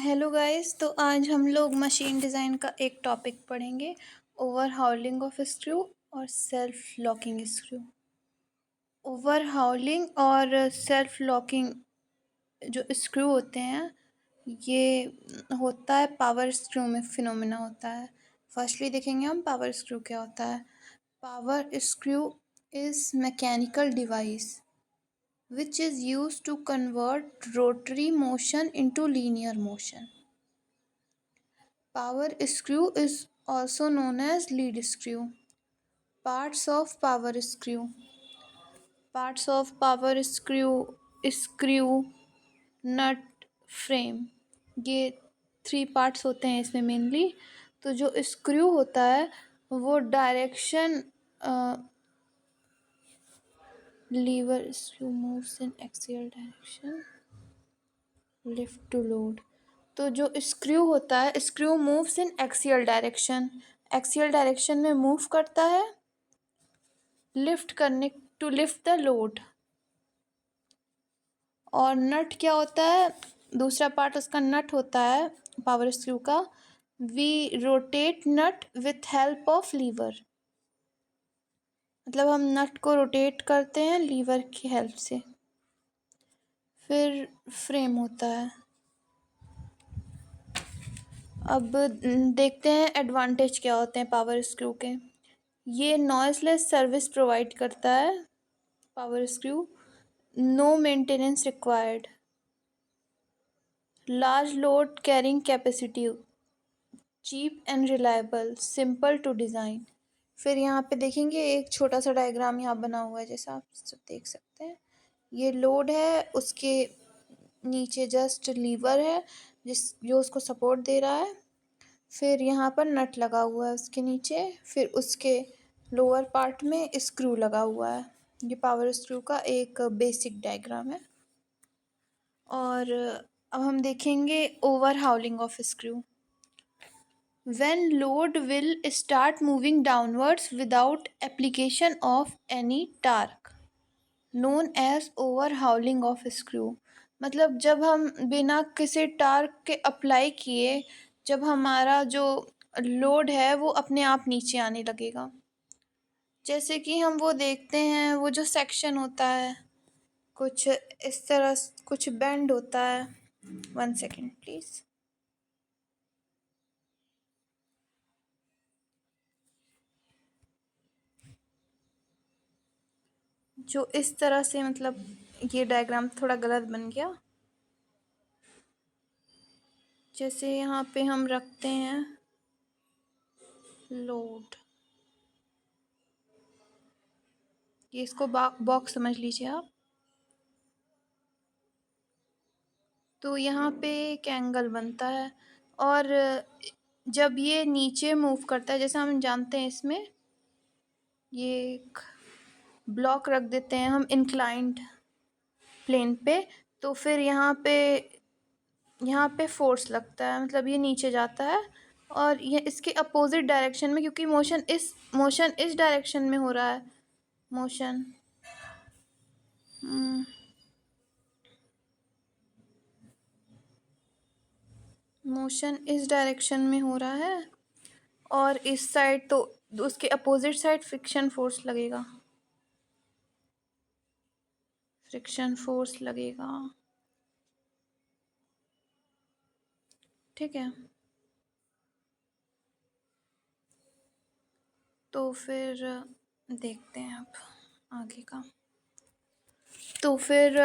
Hello guys. तो आज हम लोग मशीन डिज़ाइन का एक टॉपिक पढ़ेंगे, ओवरहाउलिंग ऑफ स्क्रू और सेल्फ लॉकिंग स्क्रू। ओवरहाउलिंग और सेल्फ लॉकिंग जो स्क्रू होते हैं, ये होता है पावर स्क्रू में फिनोमिना होता है। फर्स्टली देखेंगे हम पावर स्क्रू क्या होता है। Power screw is mechanical device which is used to convert rotary motion into linear motion. Power screw is also known as lead screw. Parts of power screw. Parts of power screw, screw, nut, frame. ये 3 parts होते हैं इसमें mainly. तो जो screw होता है वो direction lever screw moves in axial direction lift to load. तो जो स्क्रू होता है, screw moves in axial direction, axial direction में मूव करता है लिफ्ट करने, टू लिफ्ट द लोड। और नट क्या होता है, दूसरा पार्ट उसका नट होता है पावर स्क्रू का। We rotate nut with help of lever, मतलब हम नट को रोटेट करते हैं लीवर की हेल्प से। फिर फ्रेम होता है। अब देखते हैं एडवांटेज क्या होते हैं पावर स्क्रू के। ये नॉइसलेस सर्विस प्रोवाइड करता है power screw. No maintenance required. Large load carrying capacity. Cheap and reliable. Simple to design. फिर यहाँ पे देखेंगे एक छोटा सा डायग्राम यहाँ बना हुआ है, जैसा आप सब देख सकते हैं। ये लोड है, उसके नीचे जस्ट लीवर है जो उसको सपोर्ट दे रहा है। फिर यहाँ पर नट लगा हुआ है उसके नीचे। फिर उसके लोअर पार्ट में स्क्रू लगा हुआ है। ये पावर स्क्रू का एक बेसिक डायग्राम है। और अब हम देखेंगे overhauling of screw. When load will start moving downwards without application of any torque, known as overhauling of screw। मतलब जब हम बिना किसी टार्क के अप्लाई किए, जब हमारा जो लोड है वो अपने आप नीचे आने लगेगा। जैसे कि हम वो देखते हैं, वो जो सेक्शन होता है कुछ इस तरह, कुछ बेंड होता है। 1 सेकेंड प्लीज़। जो इस तरह से, मतलब ये डायग्राम थोड़ा गलत बन गया। जैसे यहाँ पे हम रखते हैं लोड, ये इसको बॉक्स समझ लीजिए आप। तो यहाँ पे एक एंगल बनता है, और जब ये नीचे मूव करता है, जैसे हम जानते हैं इसमें ये एक ब्लॉक रख देते हैं हम इंक्लाइंड प्लेन पे, तो फिर यहाँ पे फोर्स लगता है, मतलब ये नीचे जाता है। और ये इसके अपोजिट डायरेक्शन में, क्योंकि मोशन इस डायरेक्शन में हो रहा है। मोशन मोशन इस डायरेक्शन में हो रहा है, और इस साइड तो उसके अपोजिट साइड फ्रिक्शन फोर्स लगेगा। फ्रिक्शन फोर्स लगेगा, ठीक है। तो फिर देखते हैं अब आगे का। तो फिर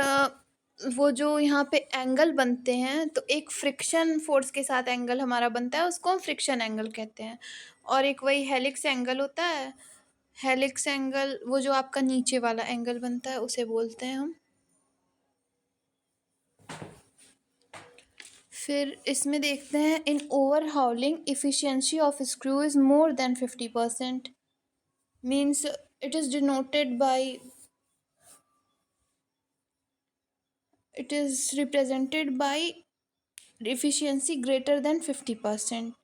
वो जो यहाँ पे एंगल बनते हैं, तो एक फ्रिक्शन फोर्स के साथ एंगल हमारा बनता है, उसको हम फ्रिक्शन एंगल कहते हैं। और एक वही हेलिक्स एंगल होता है। हेलिक्स एंगल वो जो आपका नीचे वाला एंगल बनता है उसे बोलते हैं हम। फिर इसमें देखते हैं, in overhauling efficiency of screw is more than 50%, means it is denoted by, it is represented by efficiency greater than 50%।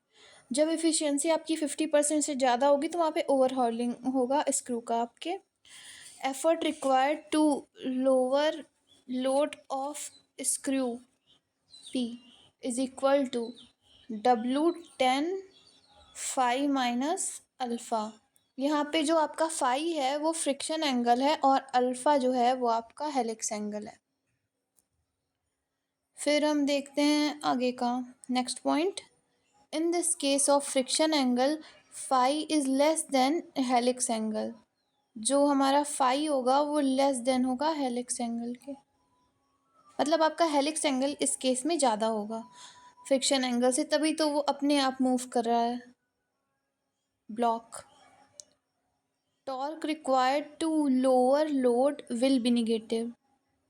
जब एफिशिएंसी आपकी 50% से ज़्यादा होगी तो वहाँ पे ओवरहॉलिंग होगा स्क्रू का आपके। Effort required to lower load of screw P is equal to W tan phi minus alpha. यहाँ पे जो आपका फाई है वो फ्रिक्शन एंगल है और अल्फ़ा जो है वो आपका हेलिक्स एंगल है। फिर हम देखते हैं आगे का next point. In this case of friction angle phi is less than helix angle. जो हमारा फाई होगा वो लेस देन होगा हेलिक्स एंगल के, मतलब आपका हेलिक्स एंगल इस केस में ज़्यादा होगा फ्रिक्शन एंगल से, तभी तो वो अपने आप मूव कर रहा है block. Torque required to lower load will be negative.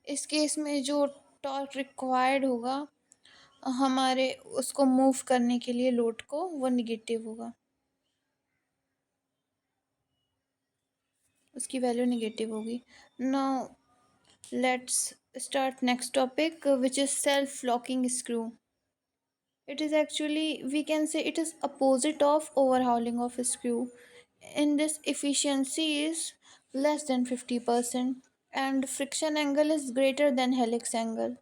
इस केस में जो टॉर्क रिक्वायर्ड होगा हमारे उसको मूव करने के लिए लोड को, वो निगेटिव होगा, उसकी वैल्यू निगेटिव होगी। Now let's start next topic which is self locking screw. It is actually, we can say it is opposite of overhauling of a screw. In this, efficiency is less than 50% and friction angle is greater than helix angle.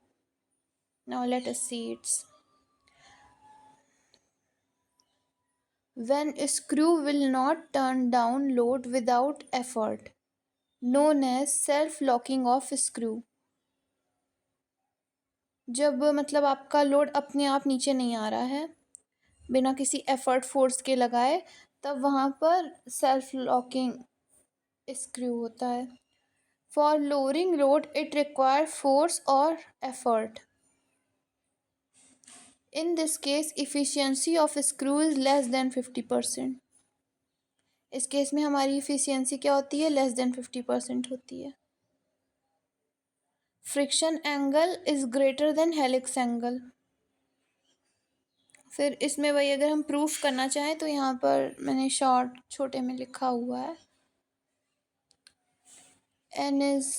Now let us see its. When a screw will not turn down load without effort, known as self-locking of screw. जब मतलब आपका load अपने आप नीचे नहीं आ रहा है बिना किसी एफर्ट फोर्स के लगाए, तब वहाँ पर सेल्फ लॉकिंग स्क्रू होता है। For lowering load it require force और effort. In this case efficiency of screw is less than 50%। इस केस में हमारी इफिशियंसी क्या होती है, लेस देन 50% होती है। Friction angle is greater than helix angle. फिर इसमें वही अगर हम प्रूफ करना चाहें तो यहाँ पर मैंने शॉर्ट छोटे में लिखा हुआ है, एन इज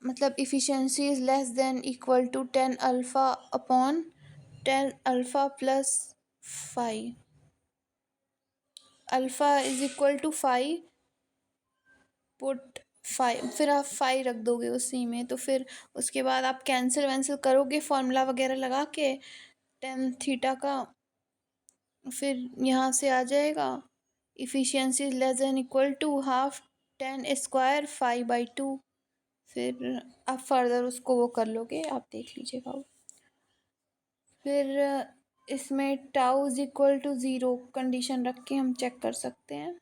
मतलब efficiency is less than equal to 10 alpha upon 10 alpha plus 5। Alpha is equal to 5, put 5, फिर आप 5 रख दोगे उसी में, तो फिर उसके बाद आप कैंसिल वैंसिल करोगे फॉर्मूला वगैरह लगा के टेन थीटा का, फिर यहाँ से आ जाएगा efficiency is less than equal to half 10 square 5/2। फिर आप फर्दर उसको वो कर लोगे, आप देख लीजिएगा वो। फिर इसमें tau is equal to 0 condition रख के हम चेक कर सकते हैं।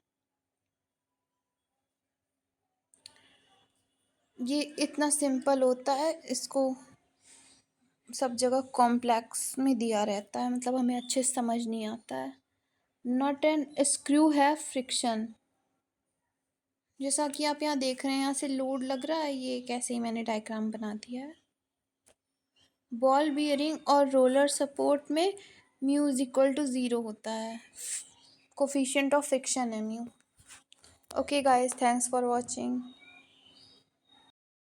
ये इतना सिंपल होता है, इसको सब जगह कॉम्प्लेक्स में दिया रहता है, मतलब हमें अच्छे से समझ नहीं आता है। नट एंड स्क्रू है फ्रिक्शन। जैसा कि आप यहाँ देख रहे हैं, यहाँ से लोड लग रहा है, ये कैसे ही मैंने डायग्राम बना दिया है। बॉल बियरिंग और रोलर सपोर्ट में म्यू इज इक्वल टू 0 होता है, कोफिशिएंट ऑफ फ्रिक्शन है mu. Okay guys, thanks for watching.